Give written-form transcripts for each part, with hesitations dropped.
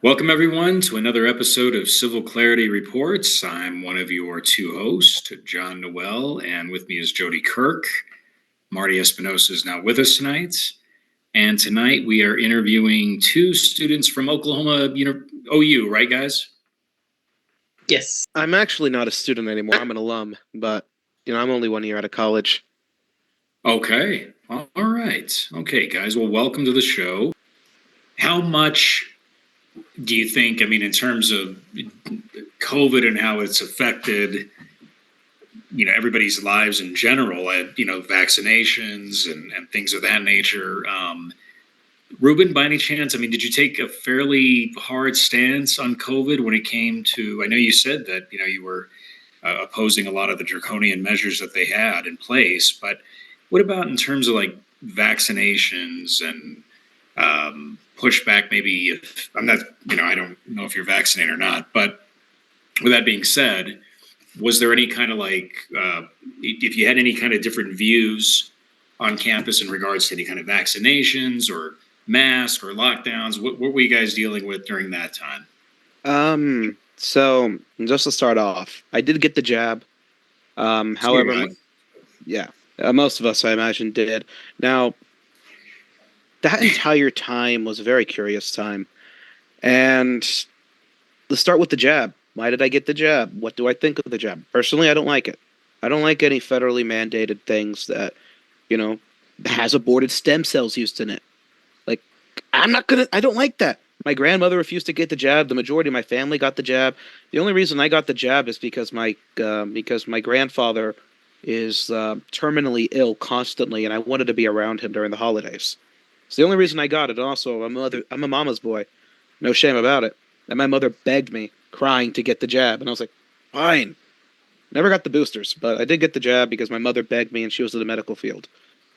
Welcome, everyone, to another episode of Civil Clarity Reports. I'm one of your two hosts, John Noel, and with me is Jody Kirk. Marty Espinosa is not with us tonight. And tonight we are interviewing two students from Oklahoma OU, right, guys? Yes. I'm actually not a student anymore. I'm an alum, but I'm only 1 year out of college. Okay. All right. Okay, guys. Well, welcome to the show. How much do you think, in terms of COVID and how it's affected everybody's lives in general, and vaccinations and things of that nature? Ruben, by any chance, did you take a fairly hard stance on COVID when it came to? I know you said that you were opposing a lot of the draconian measures that they had in place, but what about in terms of like vaccinations and pushback? Maybe if I'm not, I don't know if you're vaccinated or not, but with that being said, was there any kind of if you had any kind of different views on campus in regards to any kind of vaccinations or masks or lockdowns? What were you guys dealing with during that time? So just to start off, I did get the jab. However, yeah, most of us, I imagine, did. Now, that entire time was a very curious time. And let's start with the jab. Why did I get the jab? What do I think of the jab? Personally, I don't like it. I don't like any federally mandated things that, you know, has aborted stem cells used in it. Like, I don't like that. My grandmother refused to get the jab. The majority of my family got the jab. The only reason I got the jab is because my grandfather is terminally ill constantly, and I wanted to be around him during the holidays. It's the only reason I got it. And also, I'm a mama's boy. No shame about it. And my mother begged me, crying, to get the jab, and I was like, fine. Never got the boosters, but I did get the jab because my mother begged me, and she was in the medical field.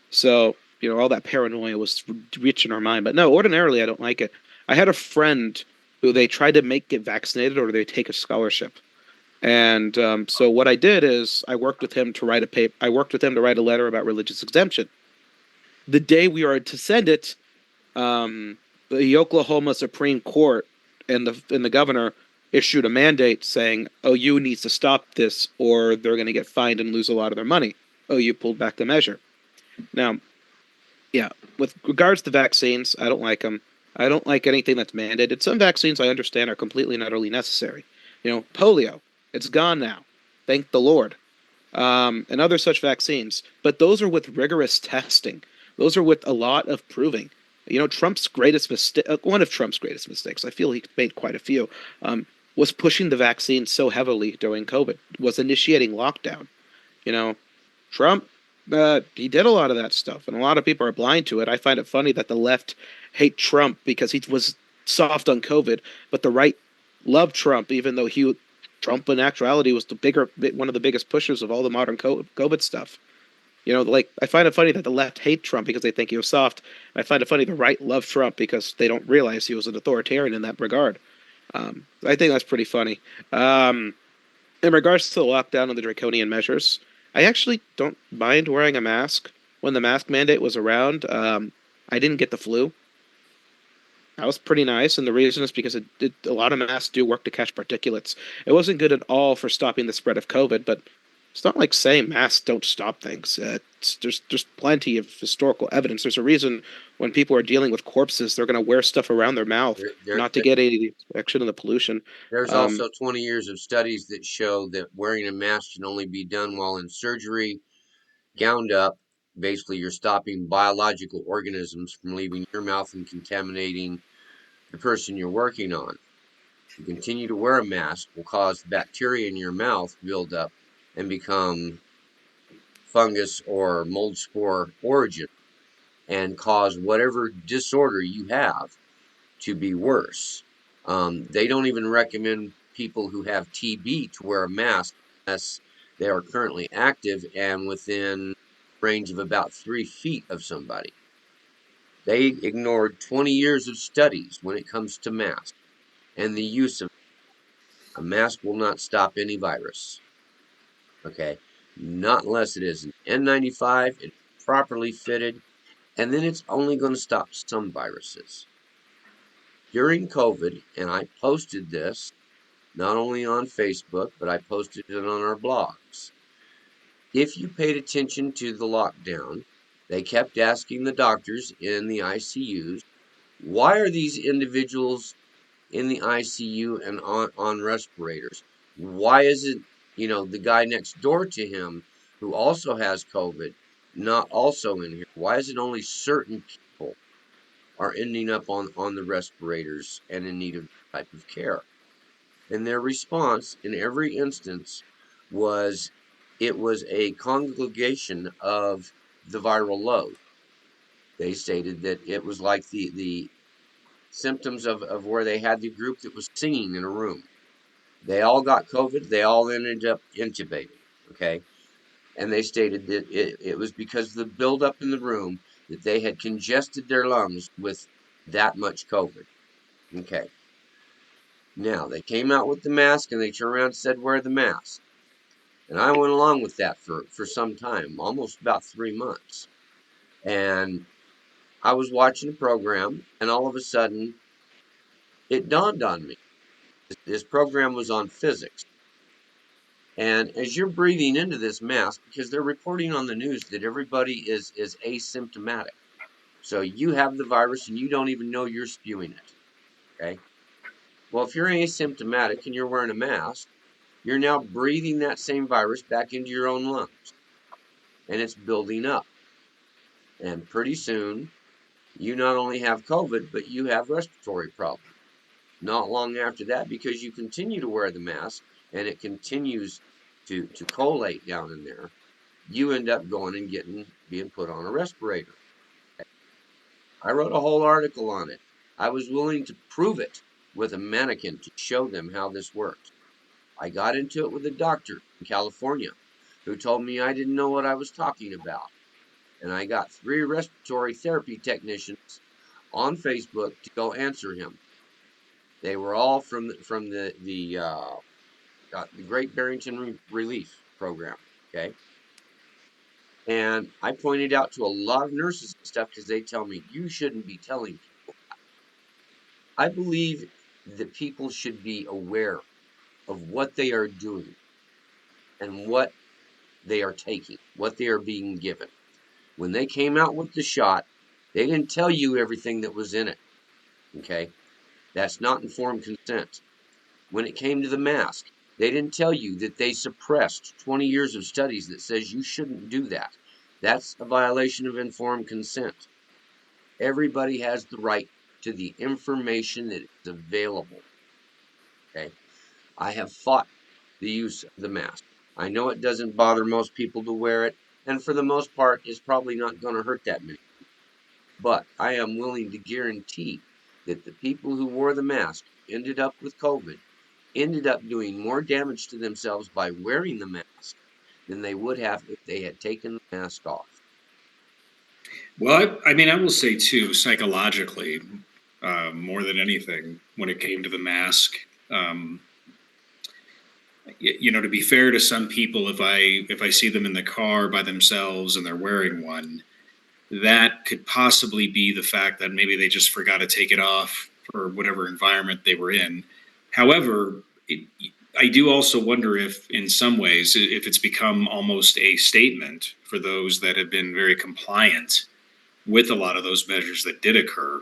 So, all that paranoia was reaching her mind. But no, ordinarily, I don't like it. I had a friend who they tried to make get vaccinated or they take a scholarship. And so what I did is I worked with him to write a paper. I worked with him to write a letter about religious exemption. The day we were to send it, the Oklahoma Supreme Court and the governor issued a mandate saying OU needs to stop this or they're going to get fined and lose a lot of their money. OU pulled back the measure. Now, yeah, with regards to vaccines, I don't like them. I don't like anything that's mandated. Some vaccines I understand are completely and utterly necessary. Polio, it's gone now. Thank the Lord. And other such vaccines. But those are with rigorous testing. Those are with a lot of proving. Trump's greatest mistake, one of Trump's greatest mistakes, I feel he made quite a few, was pushing the vaccine so heavily during COVID, was initiating lockdown. You know, Trump, he did a lot of that stuff, and a lot of people are blind to it. I find it funny that the left hate Trump because he was soft on COVID, but the right love Trump, even though Trump in actuality was one of the biggest pushers of all the modern COVID stuff. I find it funny that the left hate Trump because they think he was soft. And I find it funny the right love Trump because they don't realize he was an authoritarian in that regard. I think that's pretty funny. In regards to the lockdown and the draconian measures, I actually don't mind wearing a mask. When the mask mandate was around, I didn't get the flu. That was pretty nice, and the reason is because a lot of masks do work to catch particulates. It wasn't good at all for stopping the spread of COVID, but it's not like saying masks don't stop things. There's plenty of historical evidence. There's a reason when people are dealing with corpses, they're going to wear stuff around their mouth, not to get any infection of the pollution. There's also 20 years of studies that show that wearing a mask can only be done while in surgery, gowned up. Basically, you're stopping biological organisms from leaving your mouth and contaminating the person you're working on. To continue to wear a mask will cause bacteria in your mouth to build up and become fungus or mold spore origin and cause whatever disorder you have to be worse. They don't even recommend people who have TB to wear a mask unless they are currently active and within range of about 3 feet of somebody. They ignored 20 years of studies when it comes to masks and the use of a mask will not stop any virus. Okay, not unless it is an N95 and properly fitted, and then it's only going to stop some viruses. during COVID, and I posted this not only on Facebook, but I posted it on our blogs. If you paid attention to the lockdown, they kept asking the doctors in the ICUs, why are these individuals in the ICU and on respirators? Why isn't, the guy next door to him who also has COVID not also in here? Why is it only certain people are ending up on the respirators and in need of type of care? And their response in every instance was it was a congregation of the viral load. They stated that it was like the symptoms of where they had the group that was singing in a room. They all got COVID. They all ended up intubated. Okay. And they stated that it was because of the buildup in the room that they had congested their lungs with that much COVID. Okay. Now they came out with the mask and they turned around and said, wear the mask. And I went along with that for some time, almost about 3 months. And I was watching a program and all of a sudden it dawned on me. This program was on physics. And as you're breathing into this mask, because they're reporting on the news that everybody is asymptomatic. So you have the virus and you don't even know you're spewing it. Okay. Well, if you're asymptomatic and you're wearing a mask, you're now breathing that same virus back into your own lungs. And it's building up. And pretty soon, you not only have COVID, but you have respiratory problems. Not long after that, because you continue to wear the mask and it continues to collate down in there, you end up going and being put on a respirator. I wrote a whole article on it. I was willing to prove it with a mannequin to show them how this worked. I got into it with a doctor in California who told me I didn't know what I was talking about. And I got 3 respiratory therapy technicians on Facebook to go answer him. They were all from the Great Barrington Relief Program. Okay. And I pointed out to a lot of nurses and stuff because they tell me you shouldn't be telling people. I believe that people should be aware of what they are doing and what they are taking, what they are being given. When they came out with the shot, they didn't tell you everything that was in it. Okay. That's not informed consent. When it came to the mask, they didn't tell you that they suppressed 20 years of studies that says you shouldn't do that. That's a violation of informed consent. Everybody has the right to the information that is available. Okay. I have fought the use of the mask. I know it doesn't bother most people to wear it, and for the most part, it's probably not going to hurt that many. But I am willing to guarantee that the people who wore the mask ended up with COVID ended up doing more damage to themselves by wearing the mask than they would have if they had taken the mask off. Well, I mean, I will say too, psychologically, more than anything, when it came to the mask, um, to be fair to some people, if I see them in the car by themselves and they're wearing one, that could possibly be the fact that maybe they just forgot to take it off for whatever environment they were in. However, I do also wonder if, in some ways, if it's become almost a statement for those that have been very compliant with a lot of those measures that did occur.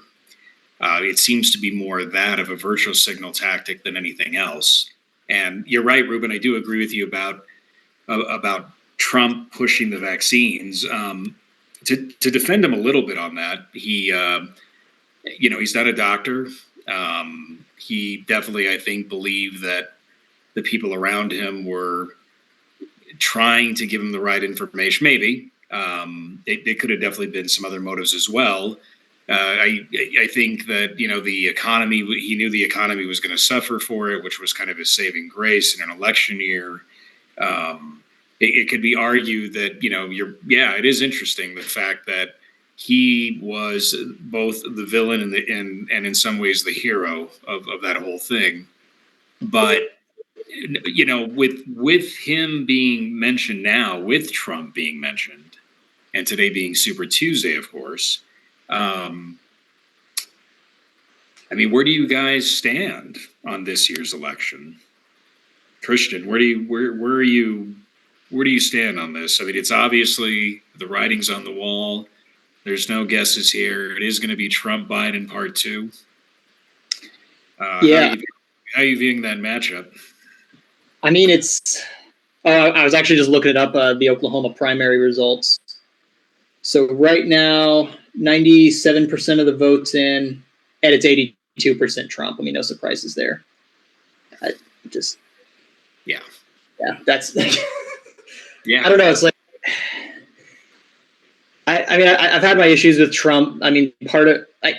It seems to be more that of a virtual signal tactic than anything else. And you're right, Ruben. I do agree with you about Trump pushing the vaccines. To defend him a little bit on that, he's not a doctor. He definitely, I think, believed that the people around him were trying to give him the right information. Maybe it could have definitely been some other motives as well. I think that the economy. He knew the economy was going to suffer for it, which was kind of his saving grace in an election year. It could be argued that it is interesting the fact that he was both the villain and in some ways the hero of that whole thing. But with him being mentioned now, with Trump being mentioned, and today being Super Tuesday, of course, um, I mean, where do you guys stand on this year's election? Christian, where are you where do you stand on this? I mean, it's obviously the writing's on the wall. There's no guesses here. It is going to be Trump Biden part two. Yeah. How are you viewing that matchup? I mean, it's. I was actually just looking it up, the Oklahoma primary results. So right now, 97% of the votes in, and it's 82% Trump. I mean, no surprises there. Yeah, that's. yeah. I don't know. It's like. I mean, I've had my issues with Trump. I mean, I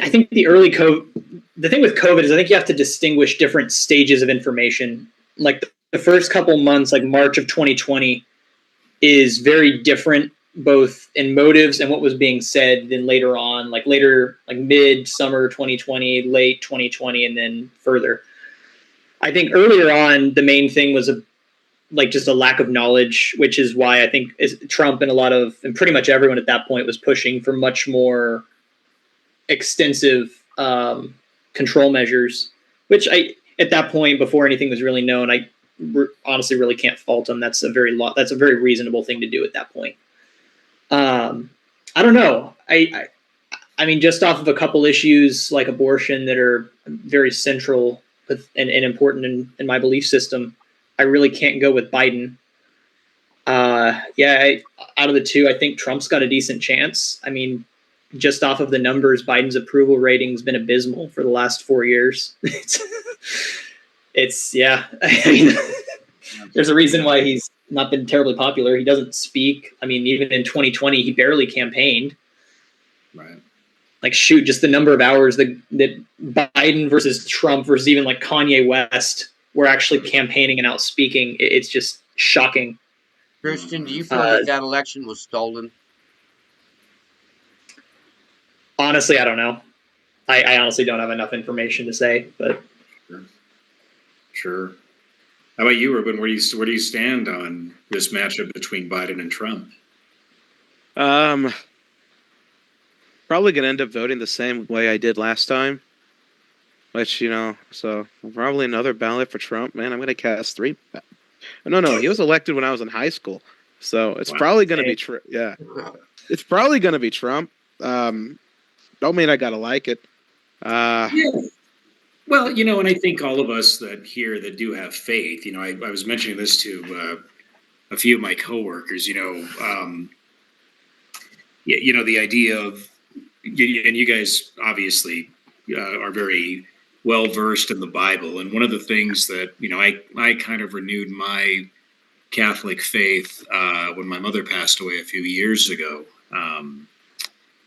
think the thing with COVID is I think you have to distinguish different stages of information. Like the first couple months, like March of 2020, is very different both in motives and what was being said than later on, like mid summer 2020, late 2020, and then further. I think earlier on, the main thing was just a lack of knowledge, which is why I think Trump and pretty much everyone at that point was pushing for much more extensive control measures, which at that point, before anything was really known, I honestly really can't fault him. That's a very reasonable thing to do at that point. I don't know. I mean, just off of a couple issues like abortion that are very central and important in my belief system, I really can't go with Biden. Out of the two, I think Trump's got a decent chance. I mean, just off of the numbers, Biden's approval rating's been abysmal for the last 4 years. I mean, there's a reason why he's not been terribly popular. He doesn't speak. I mean, even in 2020, he barely campaigned. Right. Like, shoot, just the number of hours that Biden versus Trump versus even like Kanye West were actually campaigning and out speaking. It's just shocking. Christian, do you feel that election was stolen? Honestly, I don't know. I honestly don't have enough information to say, but sure. How about you, Ruben? Where do you stand on this matchup between Biden and Trump? Probably gonna end up voting the same way I did last time. Which, so probably another ballot for Trump. Man, I'm gonna cast 3. No, he was elected when I was in high school, so it's probably gonna be yeah. It's probably gonna be Trump. Don't mean I gotta like it. Yeah. Well, and I think all of us that do have faith, I was mentioning this to a few of my coworkers, the idea of, and you guys obviously are very well versed in the Bible. And one of the things that, I kind of renewed my Catholic faith when my mother passed away a few years ago.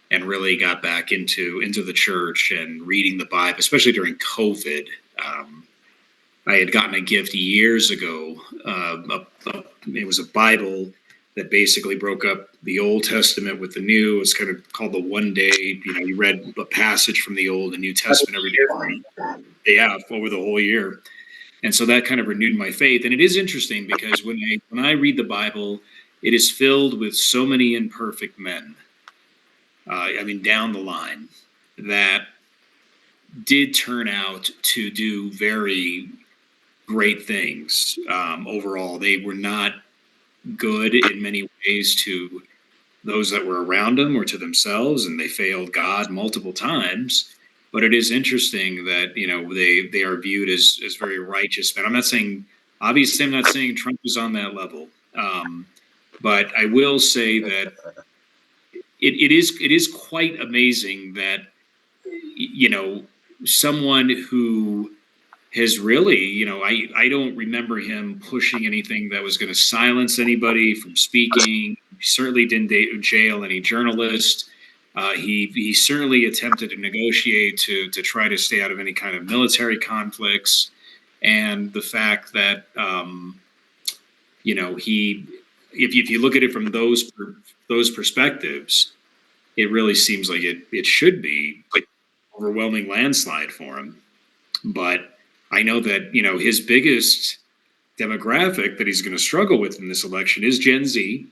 And really got back into the church and reading the Bible, especially during COVID. I had gotten a gift years ago. It was a Bible that basically broke up the Old Testament with the New. It's kind of called the One Day. You read a passage from the Old and New Testament every day. Yeah, over the whole year. And so that kind of renewed my faith. And it is interesting because when I read the Bible, it is filled with so many imperfect men. Down the line, that did turn out to do very great things. Overall, they were not good in many ways to those that were around them or to themselves, and they failed God multiple times. But it is interesting that they are viewed as very righteous men. I'm not saying Trump is on that level, but I will say that. It is quite amazing that someone who has really I don't remember him pushing anything that was going to silence anybody from speaking. He certainly didn't jail any journalist. He certainly attempted to negotiate to try to stay out of any kind of military conflicts, and the fact that he if you look at it from those perspectives, it really seems like it should be like overwhelming landslide for him. But I know that his biggest demographic that he's going to struggle with in this election is Gen Z,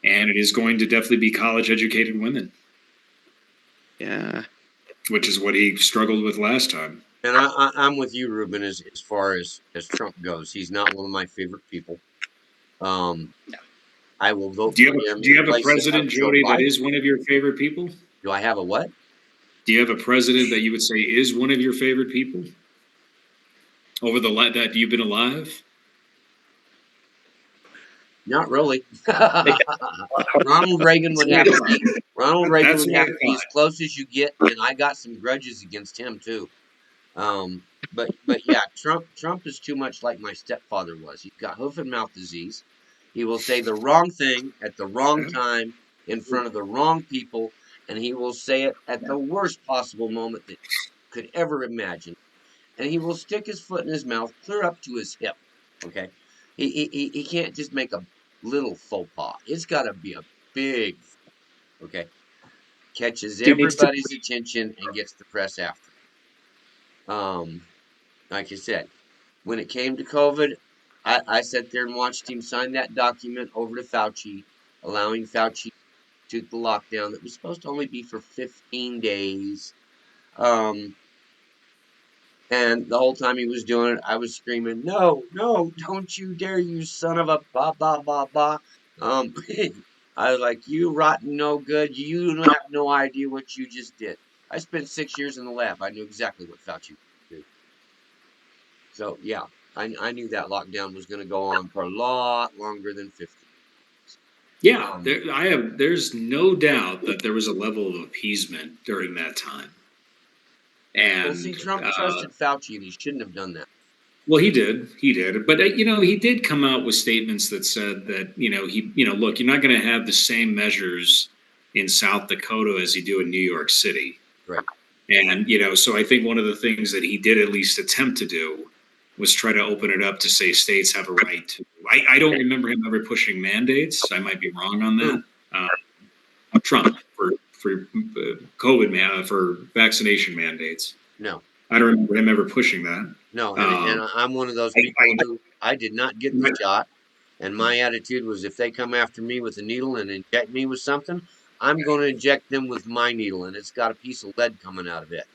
and it is going to definitely be college educated women. Yeah. which is what he struggled with last time. And I'm with you, Ruben, as far as Trump goes. He's not one of my favorite people. I will vote Do you for have him do you in have a place president, of Joe Jody, that Biden. is one of your favorite people? Do I have a what? Do you have a president that you would say is one of your favorite people over the that you've been alive? Not really. Make it a lot harder. Ronald Reagan would have to be. Ronald Reagan That's would what I have to be as thought. close as you get, and I got some grudges against him too. But yeah, Trump is too much like my stepfather was. He's got hoof and mouth disease. He will say the wrong thing at the wrong time in front of the wrong people, and he will say it at the worst possible moment that could ever imagine. And he will stick his foot in his mouth clear up to his hip. Okay, he can't just make a little faux pas. It's got to be a big. Okay, catches Dude needs to. everybody's attention and gets the press after. Like I said, when it came to COVID, I sat there and watched him sign that document over to Fauci, allowing Fauci to the lockdown that was supposed to only be for 15 days. Um, and the whole time he was doing it, I was screaming, "No, no, don't you dare, you son of a ba ba ba ba!" Um, I was like, "You rotten, no good. You have no idea what you just did." I spent 6 years in the lab. I knew exactly what Fauci would do. So yeah, I knew that lockdown was going to go on for a lot longer than 15 days. Yeah, there's no doubt that there was a level of appeasement during that time. Well, see, And Trump trusted Fauci, and he shouldn't have done that. well, he did, but he did come out with statements that said that look, you're not going to have the same measures in South Dakota as you do in New York City. Right. And so I think one of the things that he did at least attempt to do was try to open it up to say states have a right to. I don't remember him ever pushing mandates. I might be wrong on that. Trump for COVID for vaccination mandates. No, I don't remember him ever pushing that. no, and I'm one of those people who I did not get the shot, and my attitude was if they come after me with a needle and inject me with something, I'm going to inject them with my needle, and it's got a piece of lead coming out of it.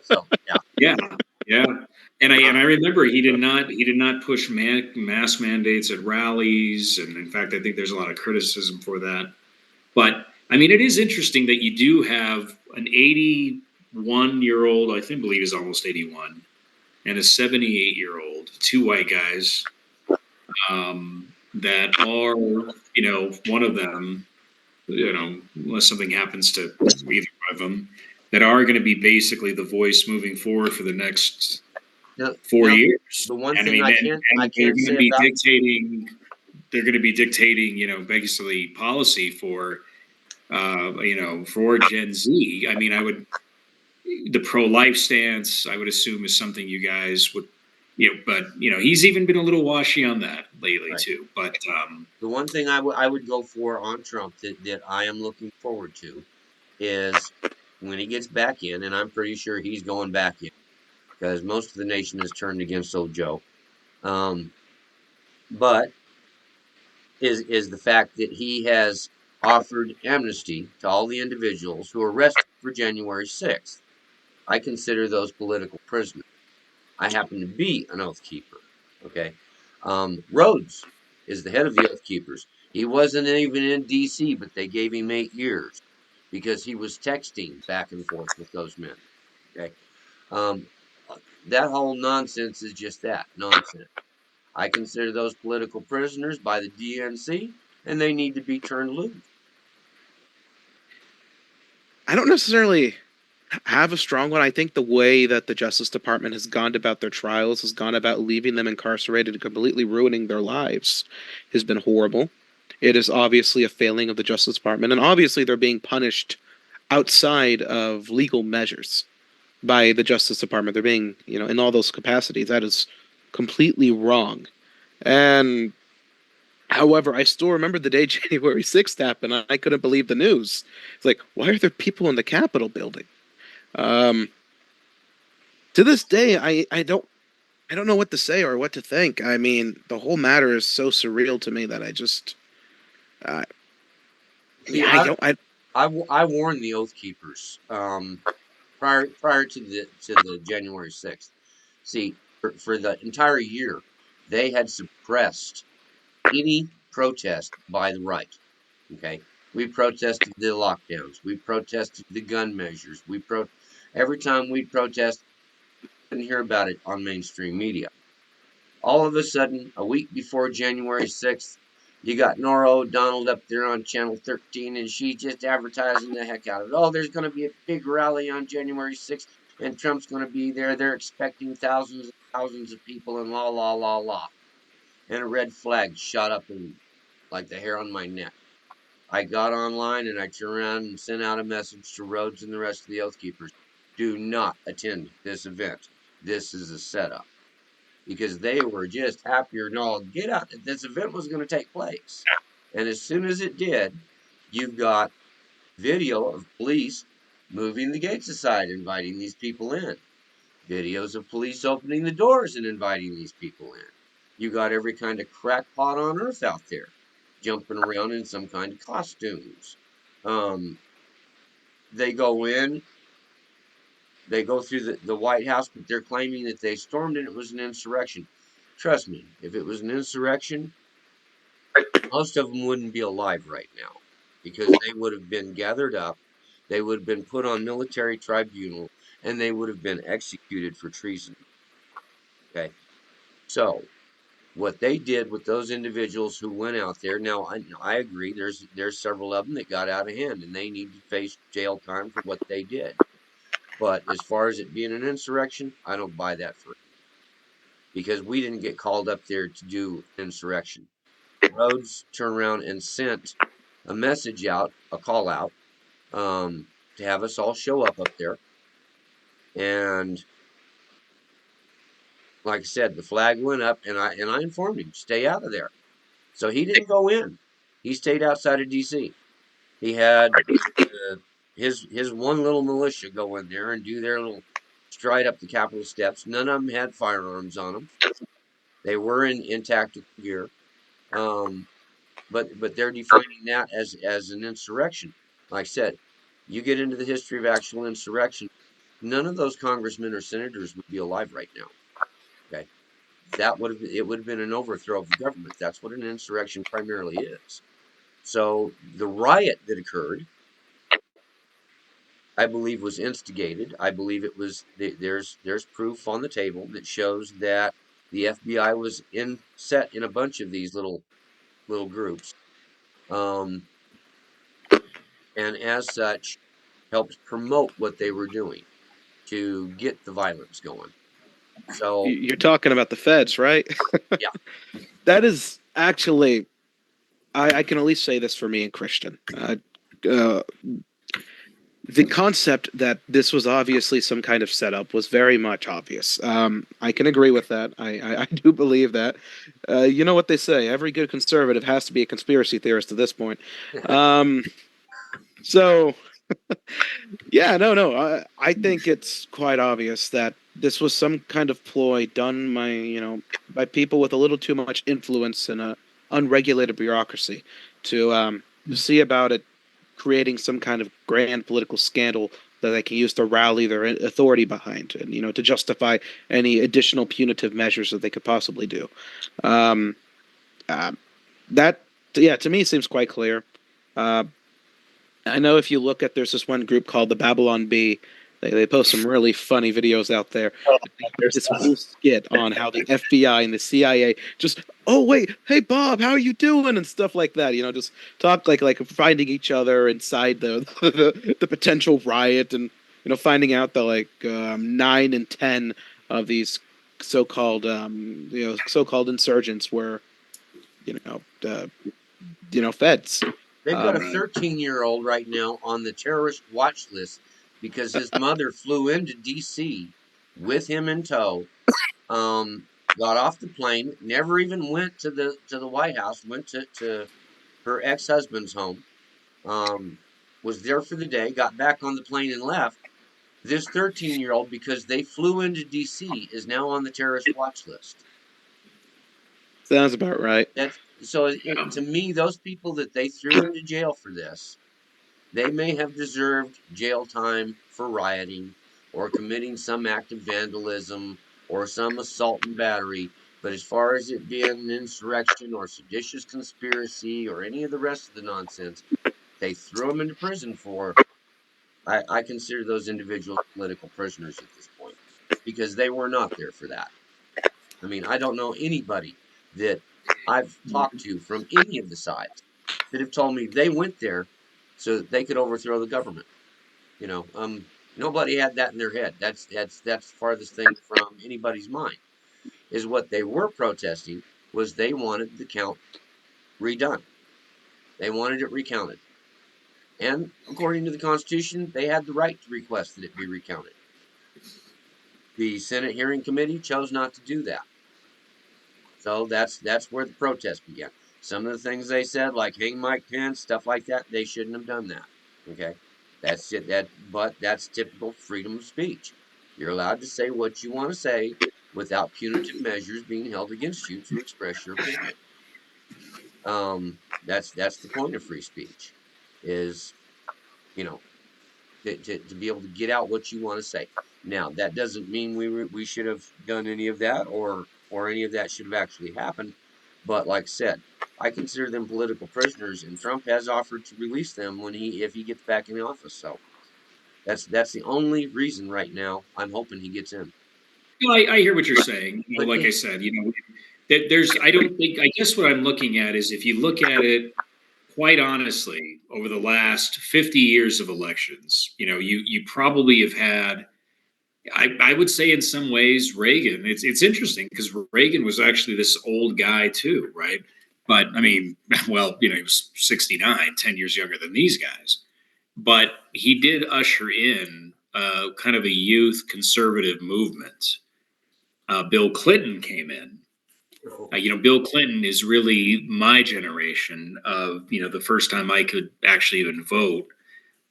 So yeah, Yeah, yeah. And I uh, remember he did not push mask mandates at rallies, and in fact, I think there's a lot of criticism for that. But I mean, it is interesting that you do have an 81-year-old, I think, believe is almost 81, and a 78-year-old, two white guys that are, one of them, unless something happens to either of them, that are going to be basically the voice moving forward for the next now, 4 years. the one And I thing mean, I and they're can going to say be about dictating. They're going to be dictating, basically policy for, for Gen Z. I mean, the pro-life stance, I would assume, is something you guys would, but he's even been a little washy on that lately right. too. But The one thing I would go for on Trump that I am looking forward to is when he gets back in, and I'm pretty sure he's going back in because most of the nation has turned against old Joe. Um, but is the fact that he has offered amnesty to all the individuals who were arrested for January 6th. I consider those political prisoners. I happen to be an oath keeper. Okay. Rhodes is the head of the Oath Keepers. He wasn't even in D.C., but they gave him 8 years because he was texting back and forth with those men. Okay. Um, that whole nonsense is just that nonsense. I consider those political prisoners by the DNC, and they need to be turned loose. I don't necessarily have a strong one. I think the way that the Justice Department has gone about their trials, has gone about leaving them incarcerated and completely ruining their lives, has been horrible. It is obviously a failing of the Justice Department, and obviously they're being punished outside of legal measures by the Justice Department. They're being, in all those capacities. That is completely wrong. And however, I still remember the day January 6th happened. I couldn't believe the news. It's like, why are there people in the Capitol building? Um, to this day, I don't know what to say or what to think. I mean, the whole matter is so surreal to me that I just uh, See, I don't I I warned the Oath Keepers prior to the January 6th. See, for the entire year, they had suppressed any protest by the right. Okay, we protested the lockdowns, we protested the gun measures, every time we protest, couldn't hear about it on mainstream media. All of a sudden, a week before January 6th, you got Nora O'Donnell up there on Channel 13, and she's just advertising the heck out of it. Oh, there's going to be a big rally on January 6th, and Trump's going to be there. They're expecting thousands and thousands of people, and la, la, la, la. And a red flag shot up in like the hair on my neck. I got online and I turned around and sent out a message to Rhodes and the rest of the Oath Keepers. Do not attend this event. This is a setup, because they were just happier than all get out that this event was going to take place. And as soon as it did, you've got video of police moving the gates aside, inviting these people in. Videos of police opening the doors and inviting these people in. You got every kind of crackpot on earth out there, jumping around in some kind of costumes. They go in, they go through the White House, but they're claiming that they stormed and it was an insurrection. Trust me, if it was an insurrection, most of them wouldn't be alive right now, because they would have been gathered up, they would have been put on military tribunal, and they would have been executed for treason. Okay, so what they did with those individuals who went out there, now I agree, there's several of them that got out of hand, and they need to face jail time for what they did. But as far as it being an insurrection, I don't buy that for it, because we didn't get called up there to do insurrection. Rhodes turned around and sent a message out, a call out, to have us all show up there. And like I said, the flag went up, and I informed him, stay out of there. So he didn't go in. He stayed outside of D.C. He had his one little militia go in there and do their little stride up the Capitol steps. None of them had firearms on them. They were in tactical gear. But they're defining that as an insurrection. Like I said, you get into the history of actual insurrection, none of those congressmen or senators would be alive right now. Okay, it would have been an overthrow of the government. That's what an insurrection primarily is. So the riot that occurred, I believe, was instigated. I believe it was there's proof on the table that shows that the FBI was set in a bunch of these little groups. And as such, helped promote what they were doing to get the violence going. So You're talking about the feds, right? yeah, That is actually, I can at least say this for me and Christian. The concept that this was obviously some kind of setup was very much obvious. I can agree with that. I do believe that. You know what they say: every good conservative has to be a conspiracy theorist at this point. So yeah, no. I think it's quite obvious that this was some kind of ploy done by people with a little too much influence in a unregulated bureaucracy to see about it creating some kind of grand political scandal that they can use to rally their authority behind, and to justify any additional punitive measures that they could possibly do. Um, that yeah, to me seems quite clear. Uh, I know if you look at, there's this one group called the Babylon Bee. They post some really funny videos out there. This whole skit on how the FBI and the CIA just, oh wait, hey Bob, how are you doing, and stuff like that. Just talk like finding each other inside the potential riot, and finding out that like 9 and 10 of these so-called insurgents were you know feds. they've got a 13-year-old right now on the terrorist watch list because his mother flew into D.C. with him in tow. Got off the plane, never even went to the White House. Went to her ex-husband's home. Was there for the day. Got back on the plane and left. This 13-year-old, because they flew into D.C., is now on the terrorist watch list. Sounds about right. That's so. To me, those people that they threw into jail for this, they may have deserved jail time for rioting, or committing some act of vandalism or some assault and battery. But as far as it being an insurrection or seditious conspiracy or any of the rest of the nonsense they threw them into prison for, I consider those individuals political prisoners at this point because they were not there for that. I mean, I don't know anybody that I've talked to from any of the sides that have told me they went there so that they could overthrow the government. You know, nobody had that in their head. That's the farthest thing from anybody's mind. Is what they were protesting was they wanted the count redone. They wanted it recounted. And according to the Constitution, they had the right to request that it be recounted. The Senate Hearing Committee chose not to do that. So that's where the protest began. Some of the things they said, like hang Mike Pence, stuff like that, they shouldn't have done that. Okay, that's it. But that's typical freedom of speech. You're allowed to say what you want to say without punitive measures being held against you to express your opinion. That's the point of free speech, is you know to be able to get out what you want to say. Now, that doesn't mean we should have done any of that or any of that should have actually happened. But like I said, I consider them political prisoners, and Trump has offered to release them when if he gets back in the office. So that's the only reason right now I'm hoping he gets in. Well, I hear what you're But saying. but Like I said, that there's. I don't think. I guess what I'm looking at is if you look at it quite honestly over the last 50 years of elections, you probably have had. I would say in some ways Reagan. It's interesting because Reagan was actually this old guy too, right? But I mean, well, he was 69, 10 years younger than these guys. But he did usher in kind of a youth conservative movement. Bill Clinton came in. Bill Clinton is really my generation of, the first time I could actually even vote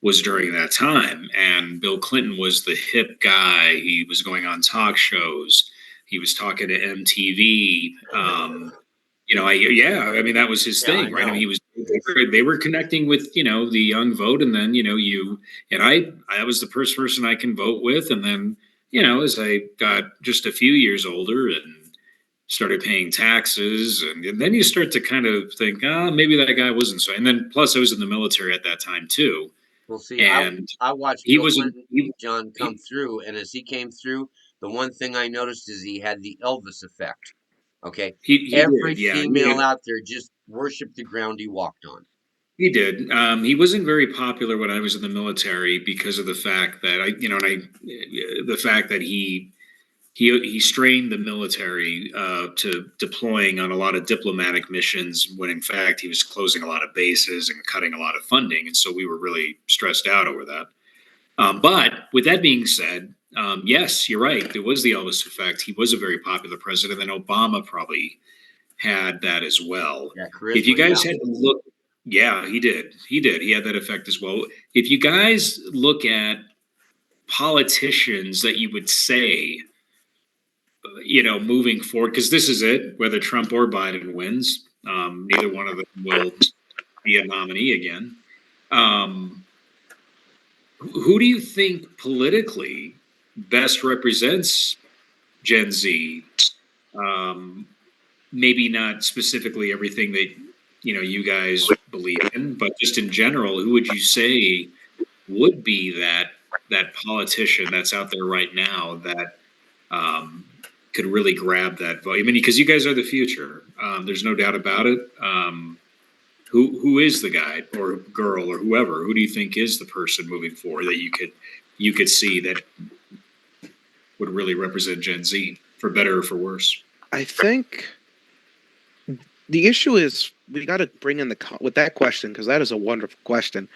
was during that time. And Bill Clinton was the hip guy. He was going on talk shows. He was talking to MTV. I mean, that was his yeah, I thing, right? I mean, know. they were connecting with, the young vote. And then, I was the first person I can vote with. And then, as I got just a few years older and started paying taxes, and then you start to kind of think, maybe that guy wasn't so. And then plus I was in the military at that time too. Well, see, And I watched he Bill wasn't, Clinton, he, John, come he, through, and as he came through, the one thing I noticed is he had the Elvis effect. Okay, he every did. Yeah. female out there just worshipped the ground he walked on. He did. He wasn't very popular when I was in the military because of the fact that the fact that he strained the military to deploying on a lot of diplomatic missions when in fact he was closing a lot of bases and cutting a lot of funding, and so we were really stressed out over that. But with that being said, yes, you're right. There was the Elvis effect. He was a very popular president, and Obama probably had that as well. Yeah, If you charisma. guys Yeah. had to look, yeah, he did. He did. He had that effect as well. If you guys look at politicians that you would say, moving forward, because this is it, whether Trump or Biden wins, neither one of them will be a nominee again. Who do you think politically best represents Gen Z? Um, Maybe not specifically everything that you guys believe in, but just in general, who would you say would be that politician that's out there right now that um, could really grab that vote? I mean, because you guys are the future. There's no doubt about it. Who is the guy or girl or whoever? Who do you think is the person moving forward that you could see that would really represent Gen Z for better or for worse? I think the issue is we got to bring in with that question, because that is a wonderful question.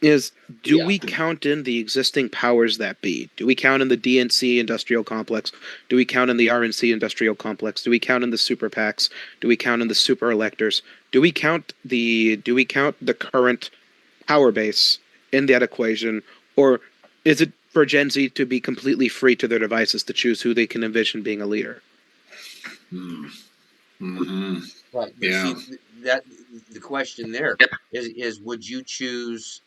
Is do Yeah. we count in the existing powers that be? Do we count in the DNC industrial complex? Do we count in the RNC industrial complex? Do we count in the super PACs? Do we count in the super electors? Do we count the current power base in that equation, or is it for Gen Z to be completely free to their devices to choose who they can envision being a leader? Mm-hmm. Right. But Yeah. see, that the question there is would you choose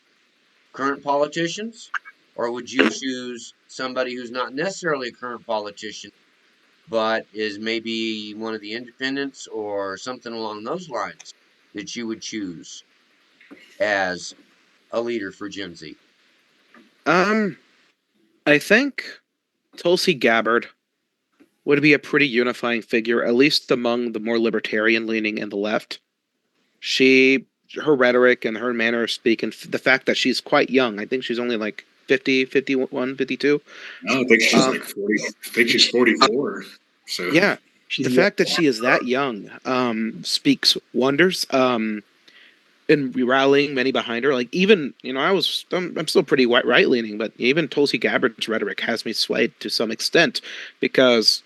current politicians or would you choose somebody who's not necessarily a current politician, but is maybe one of the independents or something along those lines that you would choose as a leader for Gen Z? Um, I think Tulsi Gabbard would be a pretty unifying figure, at least among the more libertarian leaning in the left. She, her rhetoric and her manner of speaking, the fact that she's quite young, I think she's only like 50, 51, 52. No, I think she's Um, like 40. I think she's 44. So, yeah, the She's fact that she is that young speaks wonders. And rallying many behind her. Like even I'm still pretty right leaning, but even Tulsi Gabbard's rhetoric has me swayed to some extent because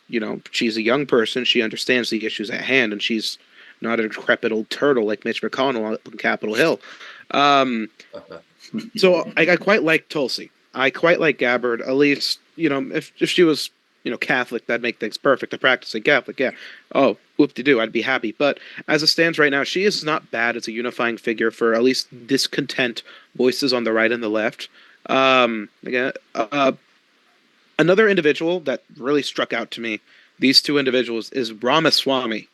she's a young person, she understands the issues at hand, and she's not a decrepit old turtle like Mitch McConnell up on Capitol Hill. Um, so I quite like Tulsi. I quite like Gabbard. At least if she was Catholic, that'd make things perfect. A practicing Catholic, yeah. Oh, whoop de doo, I'd be happy. But as it stands right now, she is not bad as a unifying figure for at least discontent voices on the right and the left. Again, another individual that really struck out to me. These two individuals is Ramaswamy.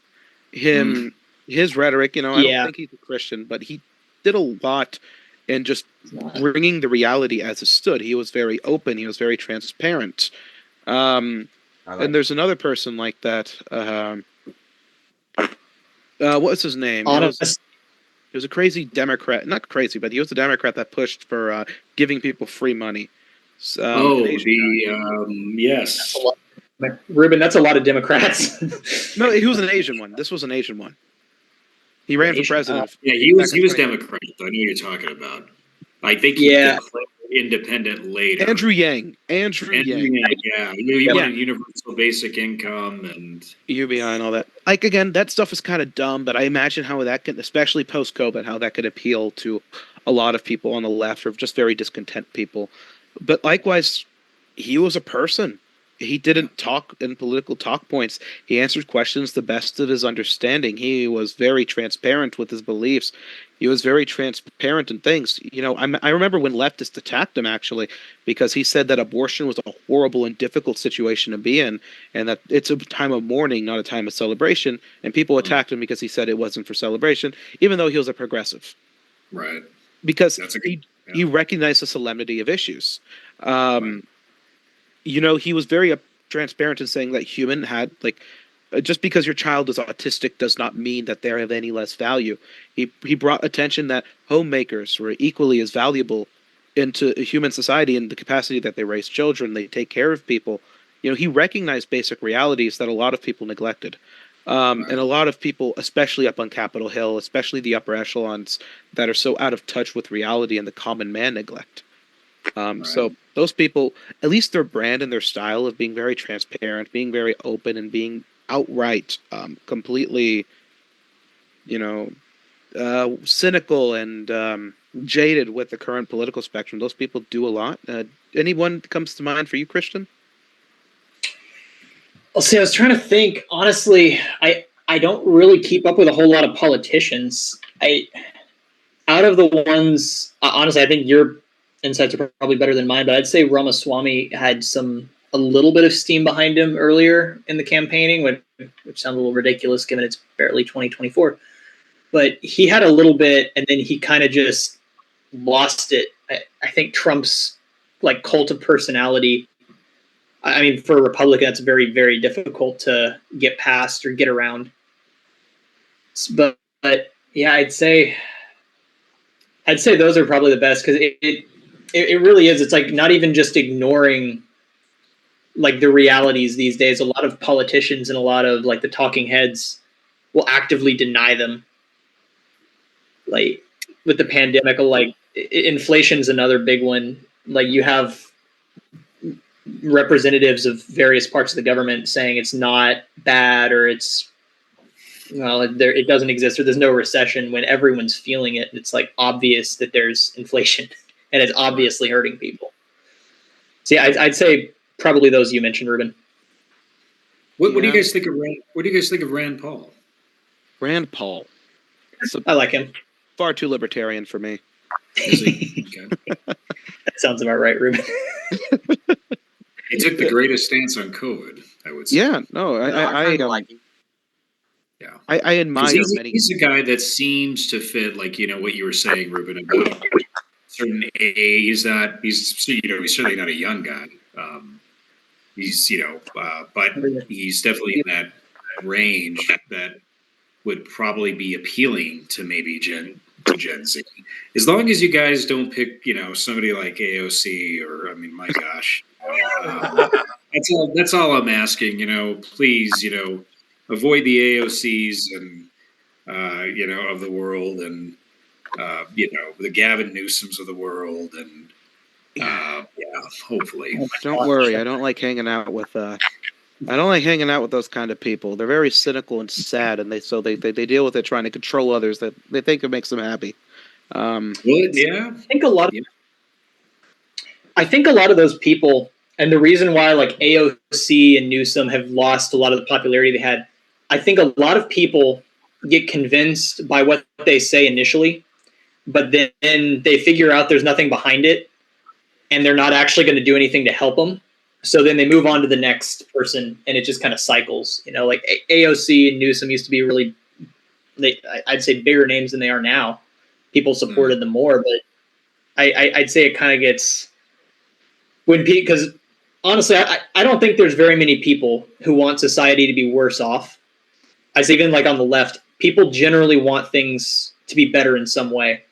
mm, Him, his rhetoric. I don't yeah. think he's a Christian, but he did a lot in just It's not. bringing the reality as it stood. He was very open. He was very transparent. I like And there's another person like that. What was his name? Honest. He was a crazy Democrat. Not crazy, but he was a Democrat that pushed for giving people free money. An Asian guy. yes. Ruben, that's a lot of Democrats. No, he was an Asian one. This was an Asian one. He ran for Asian, president. Yeah, he back in was 20 Democrat. I know what you're talking about. I think he Yeah. declared independent later. Andrew Yang. Andrew Yang. Yeah, he Yeah. wanted universal basic income and UBI and all that. Like again, that stuff is kind of dumb, but I imagine how that could, especially post COVID, how that could appeal to a lot of people on the left or just very discontent people. But likewise, he was a person. He didn't talk in political talk points. He answered questions the best of his understanding. He was very transparent with his beliefs. He was very transparent in things. I remember when leftists attacked him actually because he said that abortion was a horrible and difficult situation to be in, and that it's a time of mourning, not a time of celebration. And people attacked him because he said it wasn't for celebration, even though he was a progressive. right. Because That's a good. he recognized the solemnity of issues. Right. He was very transparent in saying that human had just because your child is autistic does not mean that they're of any less value. He brought attention that homemakers were equally as valuable into human society in the capacity that they raise children, they take care of people. He recognized basic realities that a lot of people neglected. And a lot of people, especially up on Capitol Hill, especially the upper echelons that are so out of touch with reality and the common man neglect. So those people, at least their brand and their style of being very transparent, being very open, and being outright, completely, cynical and jaded with the current political spectrum. Those people do a lot. Anyone comes to mind for you, Christian? I'll see. I was trying to think. Honestly, I don't really keep up with a whole lot of politicians. Out of the ones, honestly, I think your insights are probably better than mine. But I'd say Ramaswamy had a little bit of steam behind him earlier in the campaigning, which sounds a little ridiculous given it's barely 2024. But he had a little bit, and then he kind of just lost it. I think Trump's cult of personality. I mean, for a Republican, that's very, very difficult to get past or get around. But yeah, I'd say those are probably the best because it really is. It's not even just ignoring the realities these days. A lot of politicians and a lot of the talking heads will actively deny them. With the pandemic, inflation's another big one. You have representatives of various parts of the government saying it's not bad or it doesn't exist or there's no recession when everyone's feeling it. It's obvious that there's inflation and it's obviously hurting people. So yeah, I'd say probably those you mentioned, Ruben. What do you guys think of What do you guys think of Rand Paul? Rand Paul. I like him. Far too libertarian for me. Okay. That sounds about right, Ruben. He took the greatest stance on COVID, I would say. Yeah, no, I like him. Yeah. I admire many. He's a guy that seems to fit, like, what you were saying, Ruben, about certain age. He's certainly not a young guy. He's, but he's definitely in that range that would probably be appealing to maybe Gen Z. As long as you guys don't pick, somebody like AOC or, I mean, my gosh, that's all I'm asking. Please, avoid the AOCs and of the world, and the Gavin Newsoms of the world, and hopefully. Don't worry, I don't like hanging out with those kind of people. They're very cynical and sad, and they deal with it trying to control others that they think it makes them happy. Yeah, I think a lot of those people, and the reason why like AOC and Newsom have lost a lot of the popularity they had, I think a lot of people get convinced by what they say initially, but then they figure out there's nothing behind it, and they're not actually going to do anything to help them. So then they move on to the next person, and it just kind of cycles. Like AOC and Newsom used to be really, I'd say, bigger names than they are now. People supported them more, but I'd say it kind of gets because honestly, I don't think there's very many people who want society to be worse off. I say even like on the left, people generally want things to be better in some way.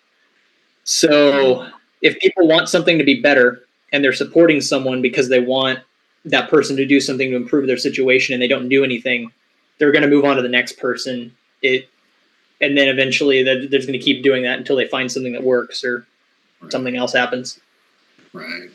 So if people want something to be better and they're supporting someone because they want that person to do something to improve their situation and they don't do anything, they're going to move on to the next person. And then eventually they're going to keep doing that until they find something that works or something else happens. Right.